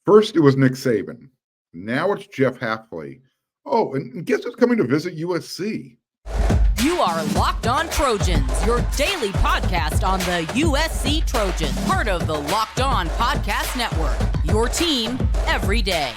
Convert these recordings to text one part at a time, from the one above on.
First, it was Nick Saban. Now it's Jeff Hafley. Oh, and guess who's coming to visit USC? You are Locked On Trojans, your daily podcast on the USC Trojans, part of the Locked On Podcast Network, your team every day.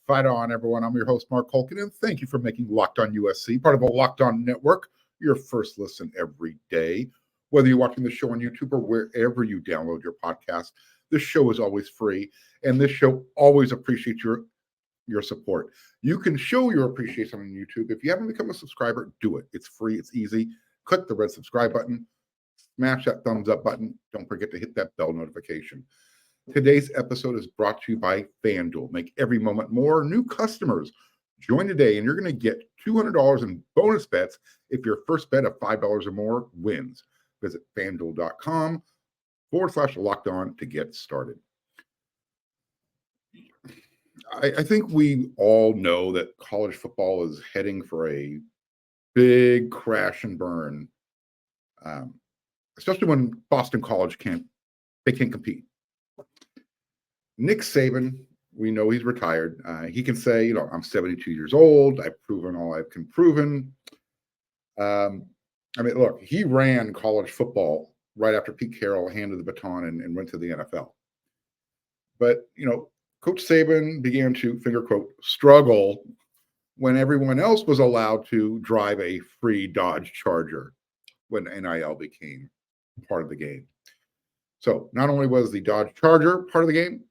Fight on, everyone. I'm your host, Mark Holkin, and thank you for making Locked On USC, part of the Locked On Network, your first listen every day. Whether you're watching the show on YouTube or wherever you download your podcast, this show is always free, and this show always appreciates your support. You can show your appreciation on YouTube. If you haven't become a subscriber, do it. It's free. It's easy. Click the red subscribe button. Smash that thumbs up button. Don't forget to hit that bell notification. Today's episode is brought to you by FanDuel. Make every moment more. New customers, join today, and you're going to get $200 in bonus bets if your first bet of $5 or more wins. Visit FanDuel.com/locked-on to get started. I think we all know that college football is heading for a big crash and burn, especially when Boston College can't compete. Nick Saban, we know he's retired. He can say, I'm 72 years old. I've proven all I can proven. Look, he ran college football right after Pete Carroll handed the baton and went to the NFL. But, Coach Saban began to, finger quote, struggle when everyone else was allowed to drive a free Dodge Charger when NIL became part of the game. So not only was the Dodge Charger part of the game,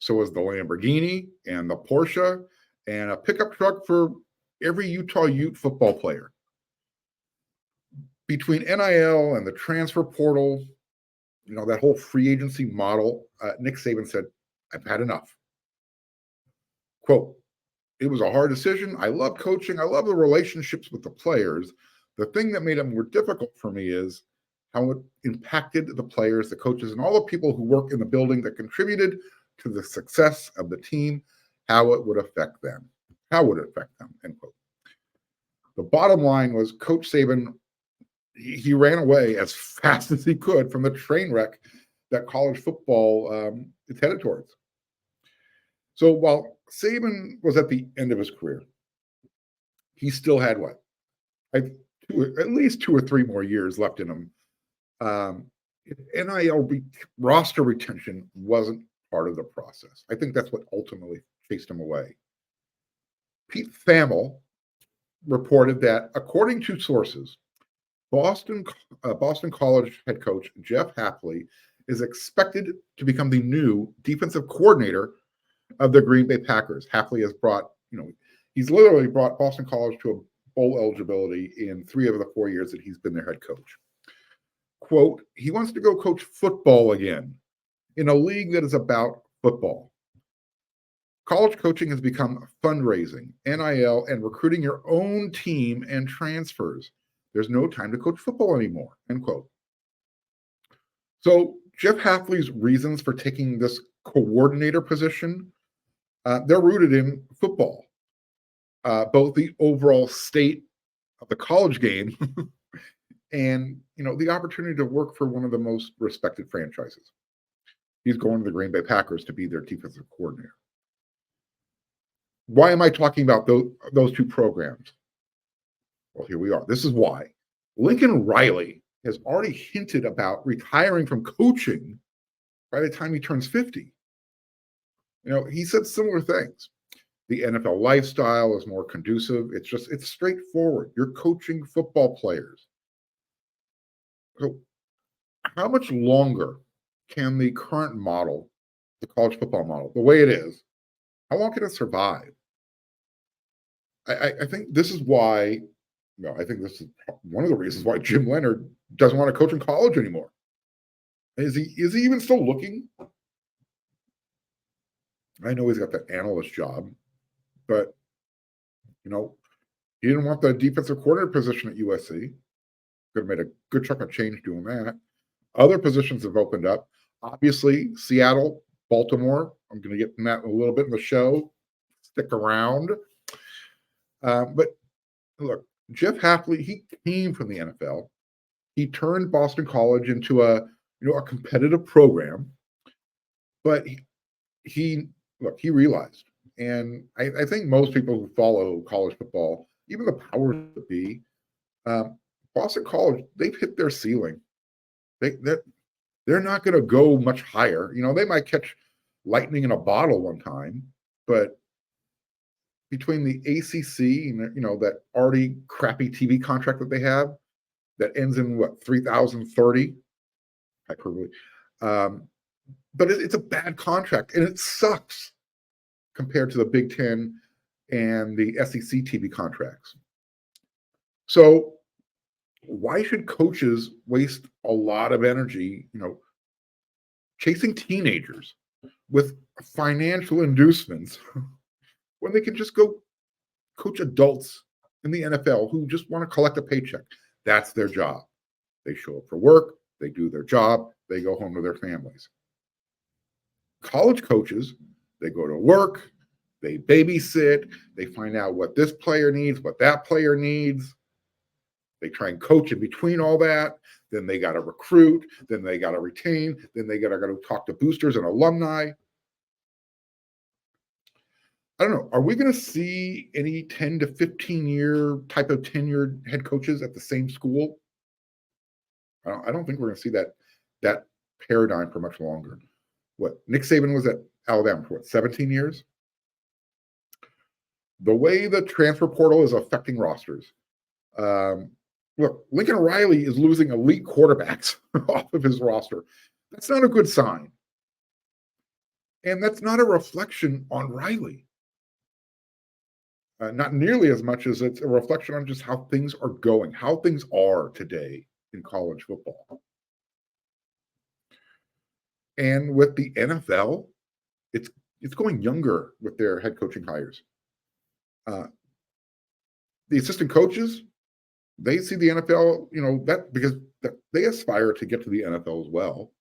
so was the Lamborghini and the Porsche and a pickup truck for every Utah Ute football player. Between NIL and the transfer portal, that whole free agency model, Nick Saban said, I've had enough. Quote, it was a hard decision. I love coaching. I love the relationships with the players. The thing that made it more difficult for me is how it impacted the players, the coaches, and all the people who work in the building that contributed to the success of the team, how it would affect them. How would it affect them, end quote. The bottom line was Coach Saban, he ran away as fast as he could from the train wreck that college football is headed towards. So while Saban was at the end of his career, he still had at least 2 or 3 more years left in him. NIL roster retention wasn't part of the process. I think that's what ultimately chased him away. Pete Thamel reported that, according to sources, Boston College head coach Jeff Hafley is expected to become the new defensive coordinator of the Green Bay Packers. Hafley has he's literally brought Boston College to a bowl eligibility in 3 of the 4 years that he's been their head coach. Quote, he wants to go coach football again in a league that is about football. College coaching has become fundraising, NIL, and recruiting your own team and transfers. There's no time to coach football anymore, end quote. So Jeff Hafley's reasons for taking this coordinator position, they're rooted in football, both the overall state of the college game and, the opportunity to work for one of the most respected franchises. He's going to the Green Bay Packers to be their defensive coordinator. Why am I talking about those 2 programs? Well, here we are. This is why. Lincoln Riley has already hinted about retiring from coaching by the time he turns 50. He said similar things. The NFL lifestyle is more conducive. It's straightforward. You're coaching football players. So how much longer can the current model, the college football model, the way it is, how long can it survive? I think this is why, I think this is one of the reasons why Jim Leonard doesn't want to coach in college anymore. Is he even still looking? I know he's got the analyst job, but, he didn't want the defensive coordinator position at USC. Could have made a good chunk of change doing that. Other positions have opened up. Obviously, Seattle, Baltimore. I'm going to get in that a little bit in the show. Stick around. But look, Jeff Hafley, he came from the NFL. He turned Boston College into a competitive program, but he realized, and I think most people who follow college football, even the powers that be, Boston College, they've hit their ceiling. They're not going to go much higher. They might catch lightning in a bottle one time, but between the ACC and that already crappy TV contract that they have that ends in 3030 hyperbole, but it's a bad contract and it sucks compared to the Big Ten and the SEC TV contracts. So why should coaches waste a lot of energy, chasing teenagers with financial inducements when they can just go coach adults in the NFL who just want to collect a paycheck? That's their job. They show up for work, they do their job, they go home to their families. College coaches, they go to work, they babysit, they find out what this player needs, what that player needs. They try and coach in between all that. Then they got to recruit. Then they got to retain. Then they got to go talk to boosters and alumni. I don't know. Are we going to see any 10 to 15-year type of tenured head coaches at the same school? I don't think we're going to see that paradigm for much longer. Nick Saban was at Alabama for 17 years? The way the transfer portal is affecting rosters. Look, Lincoln Riley is losing elite quarterbacks off of his roster. That's not a good sign. And that's not a reflection on Riley. Not nearly as much as it's a reflection on just how things are going, how things are today in college football. And with the NFL, it's going younger with their head coaching hires. The assistant coaches, they see the NFL, because they aspire to get to the NFL as well.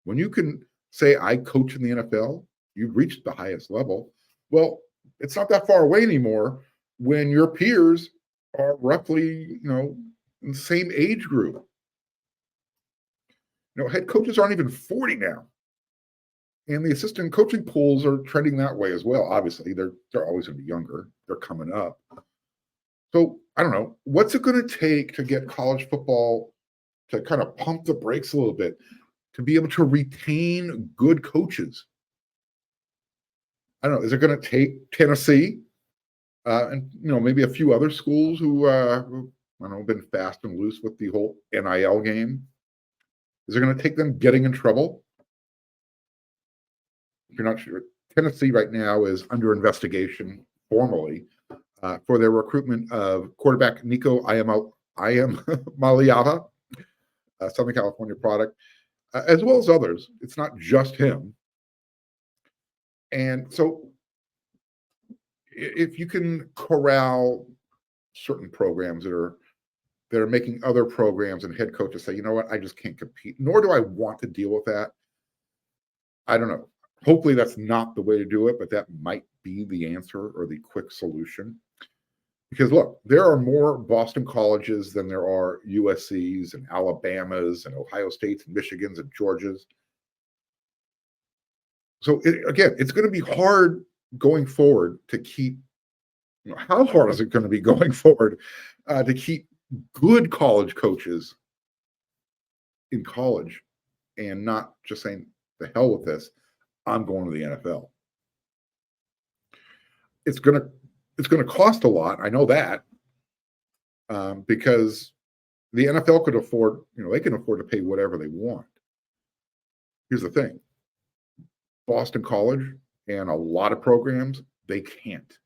When you can say, I coach in the NFL, you've reached the highest level. Well, it's not that far away anymore when your peers are roughly, in the same age group. Head coaches aren't even 40 now. And the assistant coaching pools are trending that way as well. Obviously, they're always going to be younger. They're coming up. So I don't know. What's it going to take to get college football to kind of pump the brakes a little bit, to be able to retain good coaches? I don't know. Is it going to take Tennessee and maybe a few other schools who I don't know, been fast and loose with the whole NIL game? Is it going to take them getting in trouble? If you're not sure, Tennessee right now is under investigation formally for their recruitment of quarterback Nico Iamaleava, Southern California product, as well as others. It's not just him. And so if you can corral certain programs that are making other programs and head coaches say, you know what, I just can't compete, nor do I want to deal with that. I don't know. Hopefully that's not the way to do it, but that might be the answer or the quick solution. Because look, there are more Boston colleges than there are USCs and Alabamas and Ohio States and Michigans and Georgias. So again, it's going to be hard going forward to keep, how hard is it going to be going forward to keep good college coaches in college and not just saying, the hell with this, I'm going to the NFL. It's going to cost a lot. I know that because the NFL could afford, they can afford to pay whatever they want. Here's the thing. Boston College and a lot of programs, they can't.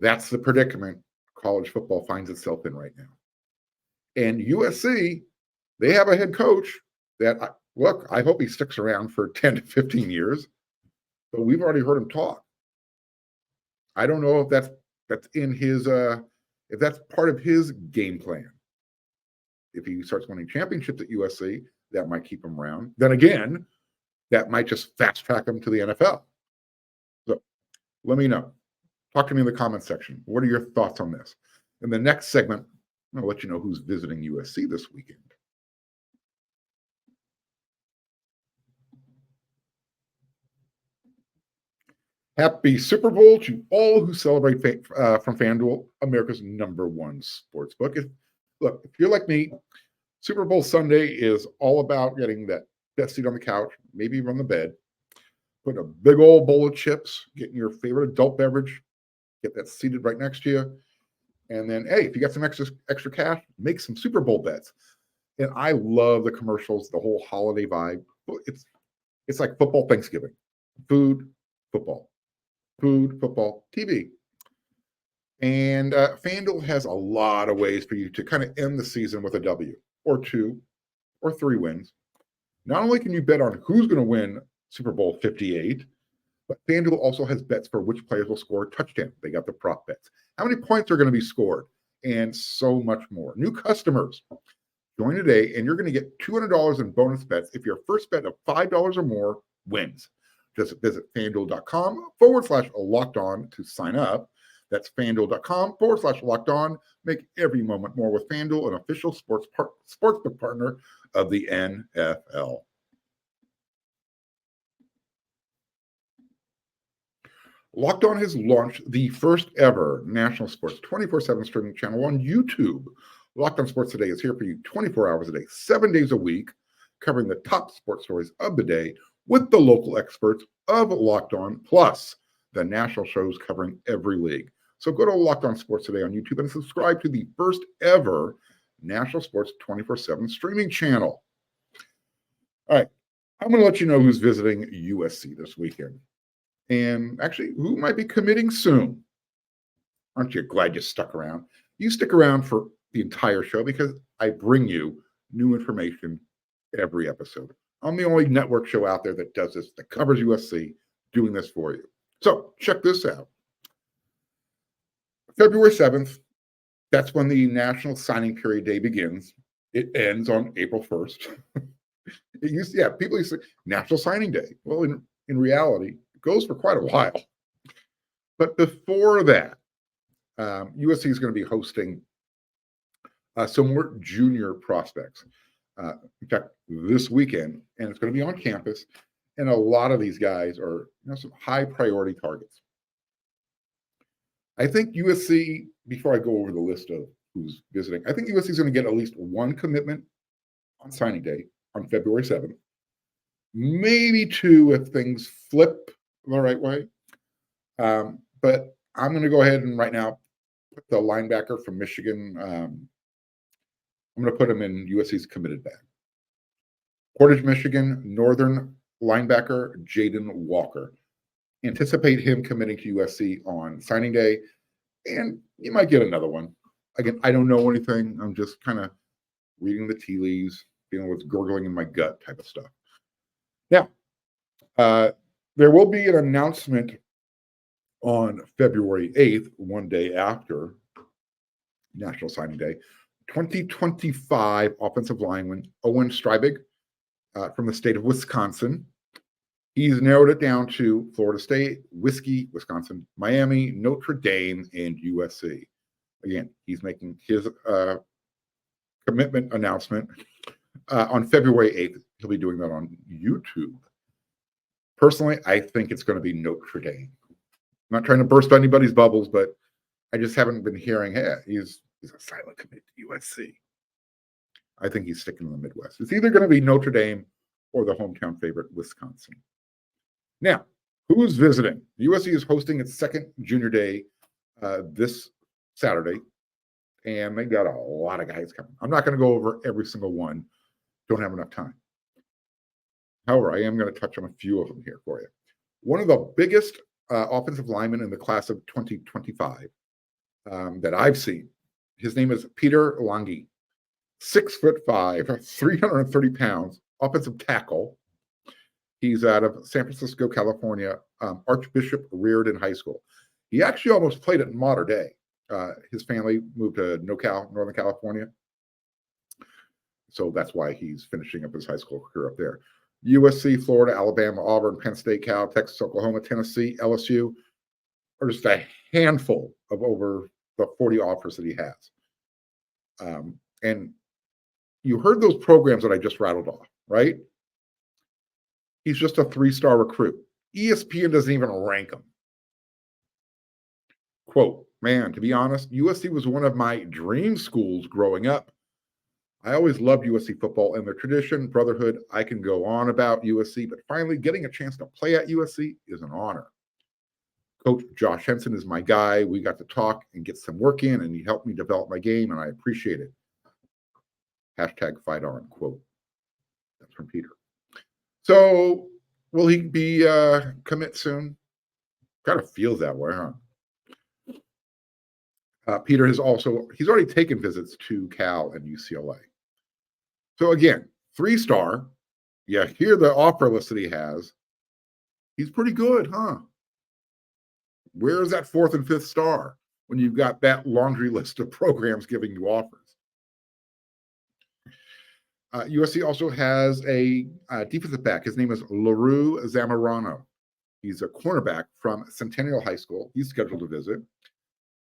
That's the predicament college football finds itself in right now. And USC, they have a head coach that, look, I hope he sticks around for 10 to 15 years, but we've already heard him talk. I don't know if that's in his, if that's part of his game plan. If he starts winning championships at USC, that might keep him around. Then again, that might just fast track him to the NFL. So let me know. Talk to me in the comments section. What are your thoughts on this? In the next segment, I'm going to let you know who's visiting USC this weekend. Happy Super Bowl to all who celebrate from FanDuel, America's #1 sports book. If you're like me, Super Bowl Sunday is all about getting that best seat on the couch, maybe even on the bed, putting a big old bowl of chips, getting your favorite adult beverage, get that seated right next to you. And then, hey, if you got some extra cash, make some Super Bowl bets. And I love the commercials, the whole holiday vibe. It's like football Thanksgiving. Food, football, TV. And FanDuel has a lot of ways for you to kind of end the season with a W or 2 or 3 wins. Not only can you bet on who's going to win Super Bowl 58, but FanDuel also has bets for which players will score a touchdown. They got the prop bets. How many points are going to be scored? And so much more. New customers, join today and you're going to get $200 in bonus bets if your first bet of $5 or more wins. Just visit FanDuel.com/locked-on to sign up. That's FanDuel.com/locked-on. Make every moment more with FanDuel, an official sportsbook partner of the NFL. Locked On has launched the first ever national sports 24/7 streaming channel on YouTube. Locked On Sports Today is here for you 24 hours a day, 7 days a week, covering the top sports stories of the day with the local experts of Locked On, plus the national shows covering every league. So go to Locked On Sports Today on YouTube and subscribe to the first ever national sports 24/7 streaming channel. All right, I'm going to let you know who's visiting USC this weekend. And actually, who might be committing soon. Aren't you glad you stuck around? You stick around for the entire show because I bring you new information every episode. I'm the only network show out there that does this, that covers USC, doing this for you. So check this out. February 7th, that's when the National Signing Period Day begins. It ends on April 1st. People used to say National Signing Day. Well, in reality, goes for quite a while. But before that, USC is going to be hosting some more junior prospects. In fact, this weekend, and it's going to be on campus. And a lot of these guys are some high priority targets. I think USC, before I go over the list of who's visiting, I think USC is going to get at least one commitment on signing day on February 7th. Maybe 2 if things flip the right way. But I'm going to go ahead and right now put the linebacker from Michigan. I'm going to put him in USC's committed bag. Portage, Michigan, Northern linebacker Jaden Walker. Anticipate him committing to USC on signing day, and you might get another one. Again, I don't know anything. I'm just kind of reading the tea leaves, feeling what's gurgling in my gut type of stuff. Now, there will be an announcement on February 8th, one day after National Signing Day. 2025 offensive lineman Owen Streibig from the state of Wisconsin. He's narrowed it down to Florida State, Whiskey, Wisconsin, Miami, Notre Dame, and USC. Again, he's making his commitment announcement on February 8th. He'll be doing that on YouTube. Personally, I think it's going to be Notre Dame. I'm not trying to burst anybody's bubbles, but I just haven't been hearing, hey, he's a silent commit to USC. I think he's sticking in the Midwest. It's either going to be Notre Dame or the hometown favorite, Wisconsin. Now, who's visiting? USC is hosting its second junior day this Saturday, and they got a lot of guys coming. I'm not going to go over every single one. Don't have enough time. However, I am going to touch on a few of them here for you. One of the biggest offensive linemen in the class of 2025 that I've seen, his name is Peter Lange. 6'5", 330 pounds, offensive tackle. He's out of San Francisco, California, Archbishop Reardon High School. He actually almost played at Mater Dei. His family moved to NoCal, Northern California. So that's why he's finishing up his high school career up there. USC, Florida, Alabama, Auburn, Penn State, Cal, Texas, Oklahoma, Tennessee, LSU are just a handful of over the 40 offers that he has. And you heard those programs that I just rattled off, right? He's just a 3-star recruit. ESPN doesn't even rank him. Quote, man, to be honest, USC was one of my dream schools growing up. I always loved USC football and their tradition, brotherhood. I can go on about USC, but finally getting a chance to play at USC is an honor. Coach Josh Henson is my guy. We got to talk and get some work in, and he helped me develop my game, and I appreciate it. Hashtag fight on, quote. That's from Peter. So will he be commit soon? Kind of feels that way, huh? Peter he's already taken visits to Cal and UCLA. So again, 3-star. Yeah, here the offer list that he has. He's pretty good, huh? Where's that 4th and 5th star when you've got that laundry list of programs giving you offers? USC also has a defensive back. His name is LaRue Zamorano. He's a cornerback from Centennial High School. He's scheduled to visit.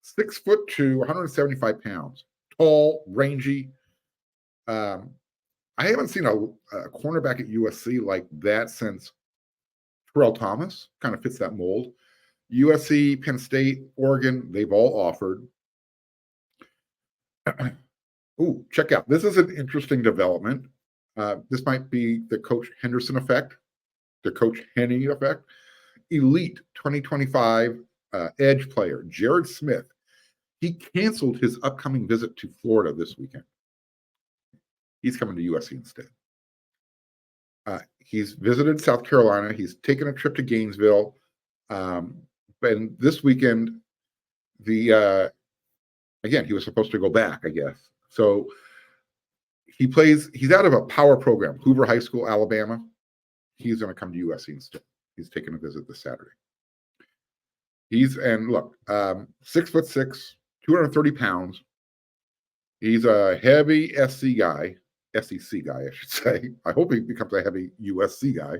6'2", 175 pounds, tall, rangy. I haven't seen a cornerback at USC like that since Terrell Thomas. Kind of fits that mold. USC, Penn State, Oregon, they've all offered. Ooh, check out. This is an interesting development. This might be the Coach Henderson effect, the Coach Henne effect. Elite 2025 edge player, Jared Smith. He canceled his upcoming visit to Florida this weekend. He's coming to USC instead. He's visited South Carolina. He's taken a trip to Gainesville. And this weekend, again, he was supposed to go back, I guess. So he's out of a power program, Hoover High School, Alabama. He's going to come to USC instead. He's taking a visit this Saturday. Look, 6'6", 230 pounds. He's a heavy SEC guy, I should say. I hope he becomes a heavy USC guy.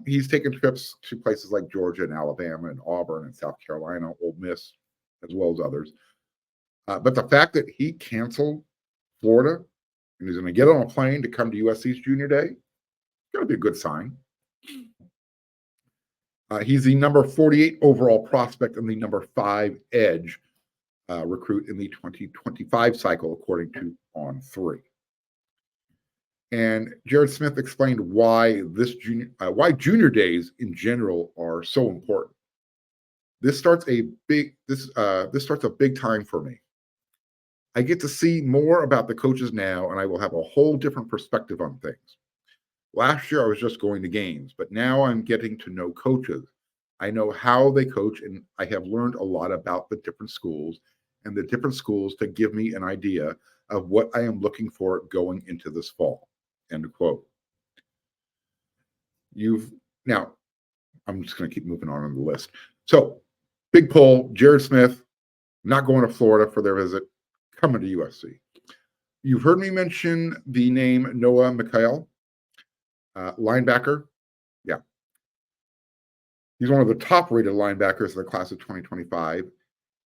He's taken trips to places like Georgia and Alabama and Auburn and South Carolina, Ole Miss, as well as others. But the fact that he canceled Florida and he's going to get on a plane to come to USC's junior day, it's going to be a good sign. He's the number 48 overall prospect and the number 5 edge recruit in the 2025 cycle, according to On3. And Jared Smith explained why junior days in general are so important. This starts a big time for me. I get to see more about the coaches now, and I will have a whole different perspective on things. Last year, I was just going to games, but now I'm getting to know coaches. I know how they coach, and I have learned a lot about the different schools and the different schools to give me an idea of what I am looking for going into this fall. End quote. Now, I'm just going to keep moving on the list. So, big poll, Jared Smith, not going to Florida for their visit, coming to USC. You've heard me mention the name Noah McHale, linebacker. Yeah. He's one of the top-rated linebackers in the class of 2025,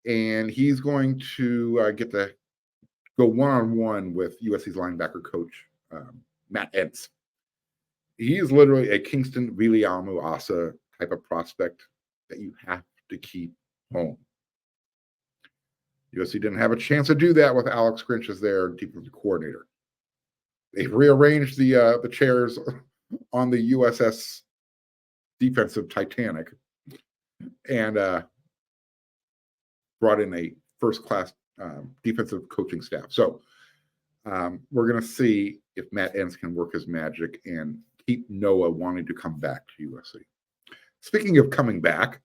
and he's going to get to go one-on-one with USC's linebacker coach, Matt Entz. He is literally a Kingston Viliamu Asa type of prospect that you have to keep home. USC didn't have a chance to do that with Alex Grinch as their defensive coordinator. They've rearranged the chairs on the USS defensive Titanic and brought in a first-class defensive coaching staff. So we're going to see if Matt Entz can work his magic and keep Noah wanting to come back to USC. Speaking of coming back,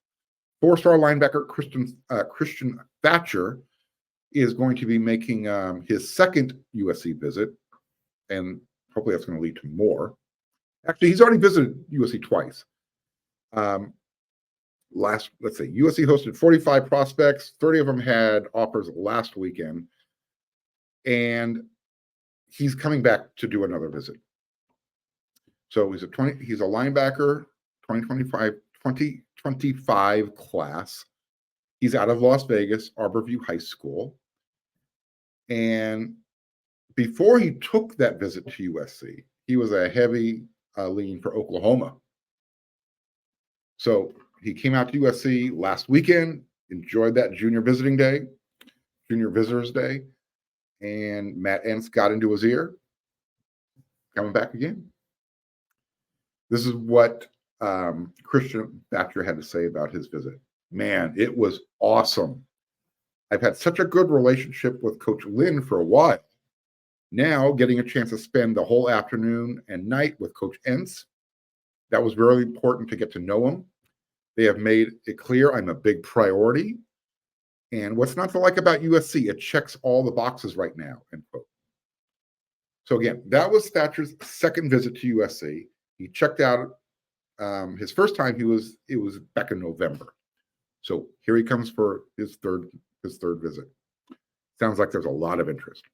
4-star linebacker Christian Thatcher is going to be making his second USC visit, and hopefully that's going to lead to more. Actually, he's already visited USC twice. Let's see, USC hosted 45 prospects. 30 of them had offers last weekend, and he's coming back to do another visit. So he's a linebacker, 2025 2025 class. He's out of Las Vegas, Arborview High School. And before he took that visit to USC, he was a heavy lean for Oklahoma. So he came out to USC last weekend, enjoyed that junior visitors day, and Matt Entz got into his ear, coming back again. This is what Christian Thatcher had to say about his visit. Man, it was awesome. I've had such a good relationship with Coach Lynn for a while. Now, getting a chance to spend the whole afternoon and night with Coach Entz, that was very important to get to know him. They have made it clear I'm a big priority. And what's not to like about USC? It checks all the boxes right now, end quote. So again, that was Thatcher's second visit to USC. He checked out his first time. It was back in November. So here he comes for his third visit. Sounds like there's a lot of interest.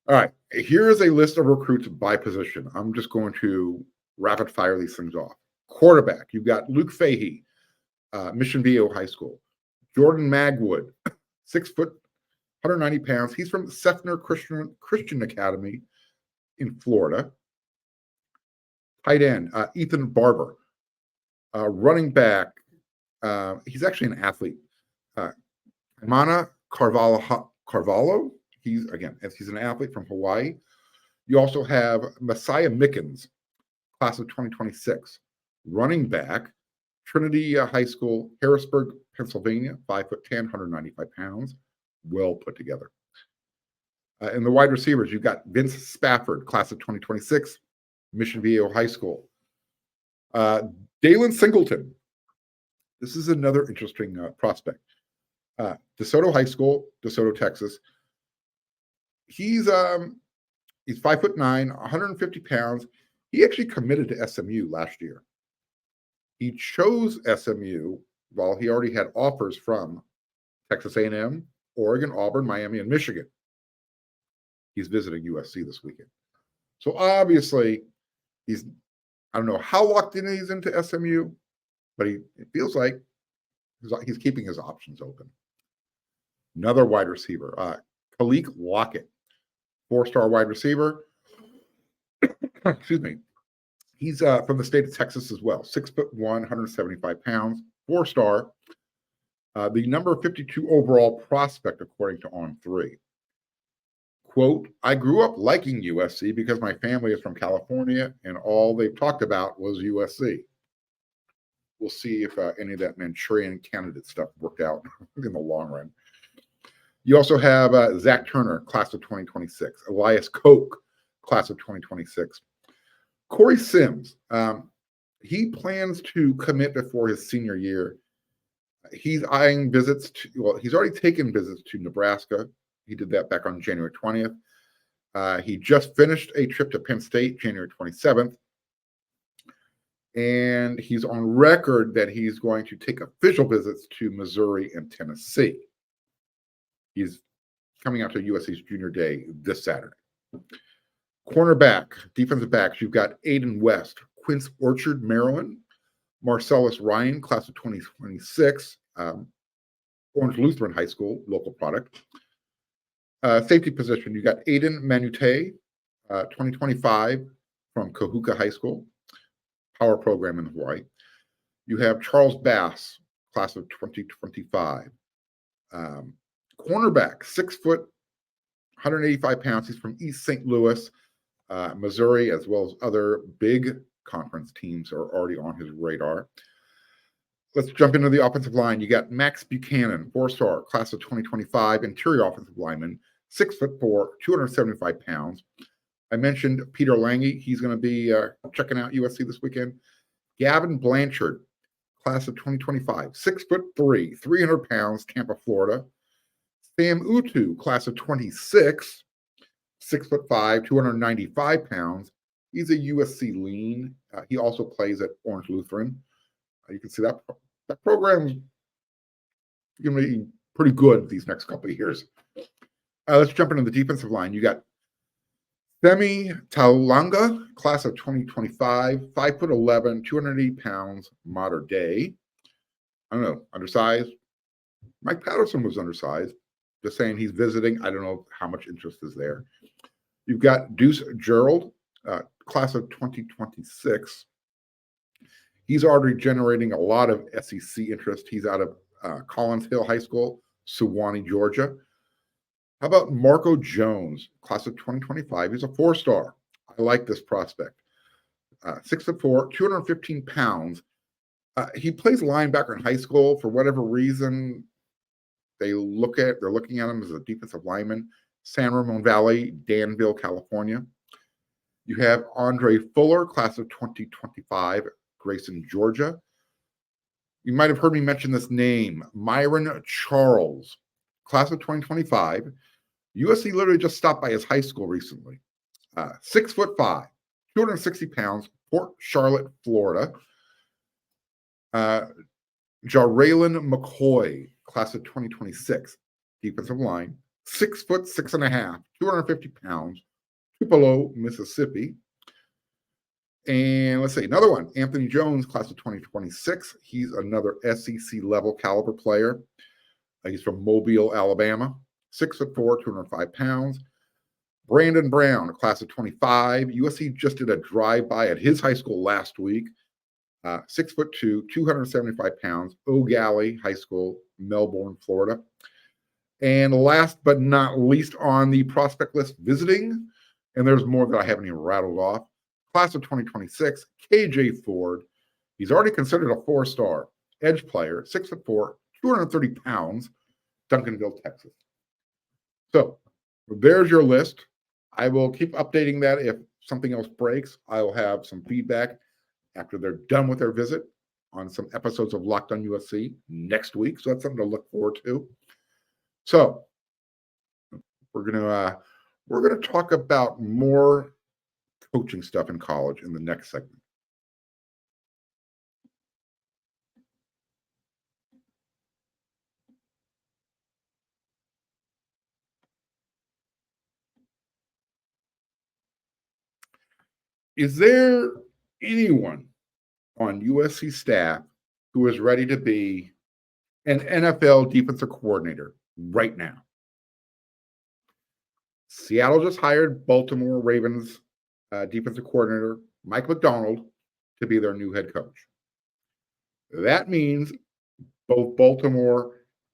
All right, here is a list of recruits by position. I'm just going to rapid fire these things off. Quarterback, you've got Luke Fahey, Mission Viejo High School. Jordan Magwood, 6 foot, 190 pounds. He's from Seffner Christian Academy in Florida. Tight end, Ethan Barber. Running back, he's actually an athlete. Mana Carvalho. He's an athlete from Hawaii. You also have Messiah Mickens, class of 2026. Running back, Trinity High School, Harrisburg, Pennsylvania, 5'10", 195 pounds. Well put together. And the wide receivers, you've got Vince Spafford, class of 2026, Mission Viejo High School. Dalen Singleton. This is another interesting prospect. DeSoto High School, DeSoto, Texas. He's 5'9", 150 pounds. He actually committed to SMU last year. He chose SMU while he already had offers from Texas A&M, Oregon, Auburn, Miami, and Michigan. He's visiting USC this weekend. So obviously, I don't know how locked in he's into SMU, but it feels like he's keeping his options open. Another wide receiver, Khalik Lockett, 4-star wide receiver. Excuse me. He's from the state of Texas as well. 6'1", 175 pounds, 4-star. The number 52 overall prospect, according to On3. Quote, I grew up liking USC because my family is from California and all they've talked about was USC. We'll see if any of that Manchurian candidate stuff worked out in the long run. You also have Zach Turner, class of 2026. Elias Koch, class of 2026. Corey Sims, he plans to commit before his senior year. He's eyeing visits he's already taken visits to Nebraska. He did that back on January 20th. He just finished a trip to Penn State, January 27th. And he's on record that he's going to take official visits to Missouri and Tennessee. He's coming out to USC's junior day this Saturday. Cornerback, defensive backs, you've got Aiden West, Quince Orchard, Maryland. Marcellus Ryan, class of 2026, Orange Lutheran High School, local product. Safety position, you got Aiden Manute, 2025, from Kahuka High School, power program in Hawaii. You have Charles Bass, class of 2025. Cornerback, 6 foot, 185 pounds. He's from East St. Louis, Missouri, as well as other big conference teams are already on his radar. Let's jump into the offensive line. You got Max Buchanan, 4-star, class of 2025, interior offensive lineman, 6'4", 275 pounds. I mentioned Peter Lange. He's going to be checking out USC this weekend. Gavin Blanchard, class of 2025, 6'3", 300 pounds, Tampa, Florida. Sam Utu, class of 26, 6'5", 295 pounds. He's a USC lean. He also plays at Orange Lutheran. You can see that program's going to be pretty good these next couple of years. Let's jump into the defensive line. You got Femi Taulanga, class of 2025, 5'11", 280 pounds, modern day. I don't know, undersized. Mike Patterson was undersized. Just saying he's visiting. I don't know how much interest is there. You've got Deuce Gerald, class of 2026. He's already generating a lot of SEC interest. He's out of Collins Hill High School, Suwanee, Georgia. How about Marco Jones, class of 2025? He's a 4-star. I like this prospect. 6'4", 215 pounds. He plays linebacker in high school. For whatever reason, they're looking at him as a defensive lineman. San Ramon Valley, Danville, California. You have Andre Fuller, class of 2025, Grayson, Georgia. You might have heard me mention this name, Myron Charles, class of 2025. USC literally just stopped by his high school recently. 6'5", 260 pounds, Port Charlotte, Florida. Jarraylen McCoy, class of 2026, defensive line, 6'6.5", 250 pounds, Tupelo, Mississippi. And let's see, another one, Anthony Jones, class of 2026. He's another SEC level caliber player. He's from Mobile, Alabama, 6'4", 205 pounds. Brandon Brown, class of 25. USC just did a drive-by at his high school last week. 6'2", 275 pounds, O'Galley High School, Melbourne, Florida. And last but not least on the prospect list, visiting, and there's more that I haven't even rattled off, class of 2026, KJ Ford. He's already considered a 4-star edge player, 6'4", 230 pounds, Duncanville, Texas. So there's your list. I will keep updating that. If something else breaks, I will have some feedback after they're done with their visit on some episodes of Locked on USC next week. So that's something to look forward to. So we're gonna talk about more coaching stuff in college in the next segment. Is there anyone on USC staff who is ready to be an NFL defensive coordinator right now? Seattle just hired Baltimore Ravens defensive coordinator Mike McDonald to be their new head coach. That means both Baltimore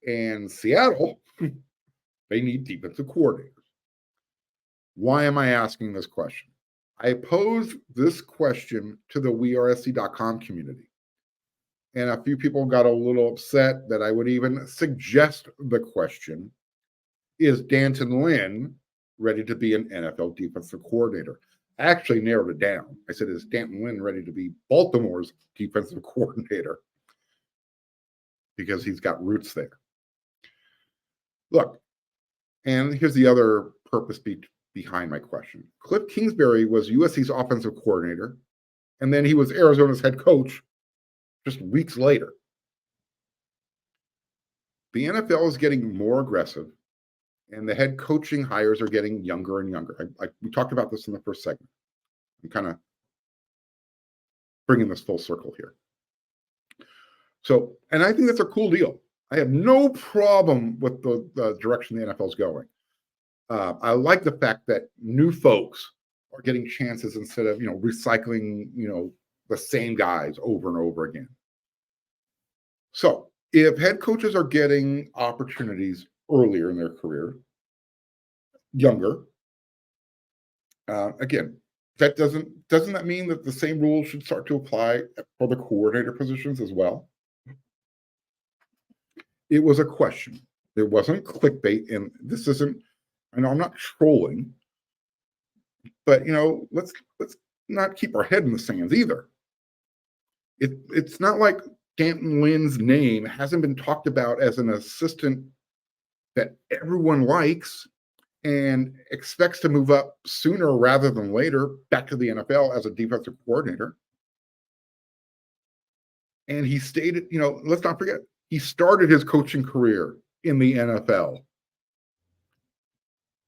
and Seattle, they need defensive coordinators. Why am I asking this question? I posed this question to the WeAreSC.com community, and a few people got a little upset that I would even suggest the question, is Danton Lynn ready to be an NFL defensive coordinator? I actually narrowed it down. I said, is Danton Lynn ready to be Baltimore's defensive coordinator? Because he's got roots there. Look, and here's the other purpose behind my question. Cliff Kingsbury was USC's offensive coordinator, and then he was Arizona's head coach just weeks later. The NFL is getting more aggressive, and the head coaching hires are getting younger and younger. We talked about this in the first segment. I'm kind of bringing this full circle here. So, and I think that's a cool deal. I have no problem with the direction the NFL is going. I like the fact that new folks are getting chances instead of, recycling, the same guys over and over again. So if head coaches are getting opportunities earlier in their career, younger, again, doesn't that mean that the same rules should start to apply for the coordinator positions as well? It was a question. It wasn't clickbait, and this isn't. I know I'm not trolling, but let's not keep our head in the sands either. It's not like Danton Lynn's name hasn't been talked about as an assistant that everyone likes and expects to move up sooner rather than later back to the NFL as a defensive coordinator. And he stated, let's not forget, he started his coaching career in the NFL.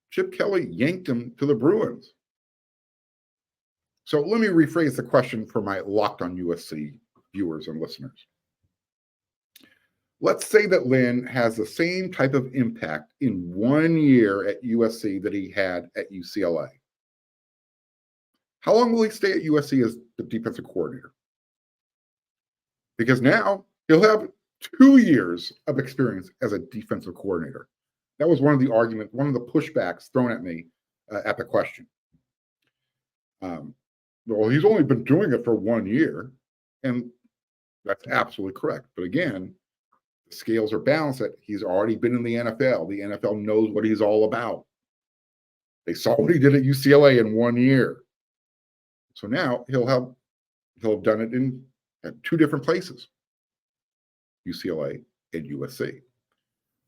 Chip Kelly yanked him to the Bruins. So let me rephrase the question for my Locked on USC viewers and listeners. Let's say that Lynn has the same type of impact in 1 year at USC that he had at UCLA. How long will he stay at USC as the defensive coordinator? Because now he'll have 2 years of experience as a defensive coordinator. That was one of the arguments, one of the pushbacks thrown at me at the question. Well, he's only been doing it for 1 year, and that's absolutely correct. But again, the scales are balanced that he's already been in the NFL. The NFL knows what he's all about. They saw what he did at UCLA in 1 year. So now he'll have done it at 2 different places, UCLA and USC.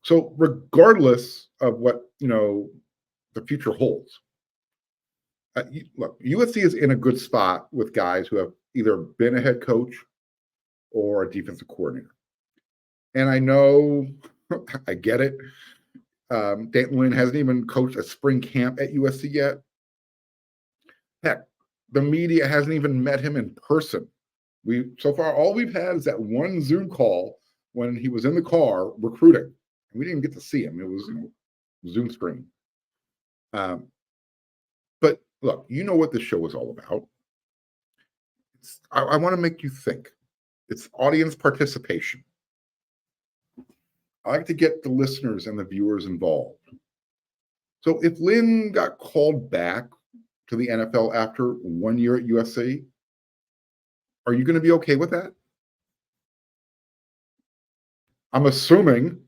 So regardless of what the future holds, look, USC is in a good spot with guys who have either been a head coach or a defensive coordinator. And I know, I get it. Danton hasn't even coached a spring camp at USC yet. Heck, the media hasn't even met him in person. So far, all we've had is that one Zoom call when he was in the car recruiting. And we didn't get to see him. It was Zoom screen. But look, you know what this show is all about. I want to make you think. It's audience participation. I like to get the listeners and the viewers involved. So if Lynn got called back to the NFL after 1 year at USC, are you going to be okay with that? I'm assuming,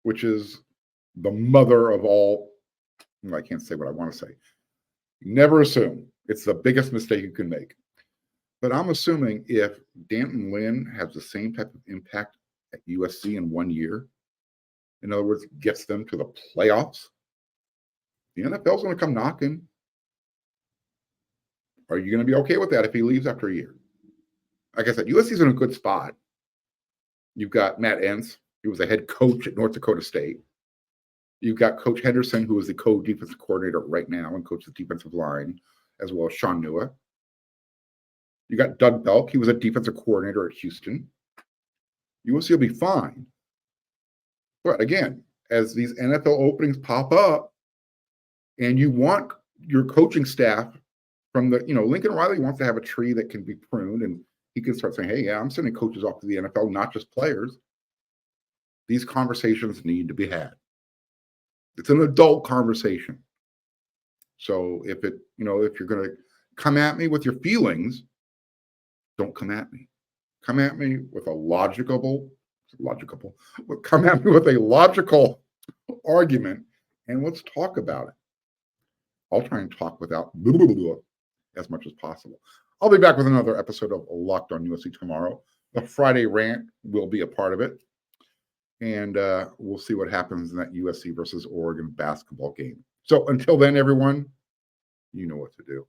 which is the mother of all, I can't say what I want to say. Never assume. It's the biggest mistake you can make. But I'm assuming if Danton Lynn has the same type of impact at USC in 1 year, in other words, gets them to the playoffs, the NFL's going to come knocking. Are you going to be okay with that if he leaves after a year? Like I said, USC's in a good spot. You've got Matt Entz, who was the head coach at North Dakota State. You've got Coach Henderson, who is the co-defensive coordinator right now and coaches the defensive line, as well as Sean Nua. You got Doug Belk. He was a defensive coordinator at Houston. USC will be fine. But again, as these NFL openings pop up and you want your coaching staff from Lincoln Riley wants to have a tree that can be pruned and he can start saying, hey, yeah, I'm sending coaches off to the NFL, not just players. These conversations need to be had. It's an adult conversation. So if you're going to come at me with your feelings, don't come at me. Come at me with a logical argument and let's talk about it. I'll try and talk without as much as possible. I'll be back with another episode of Locked on USC tomorrow. The Friday rant will be a part of it. And we'll see what happens in that USC versus Oregon basketball game. So until then, everyone, you know what to do.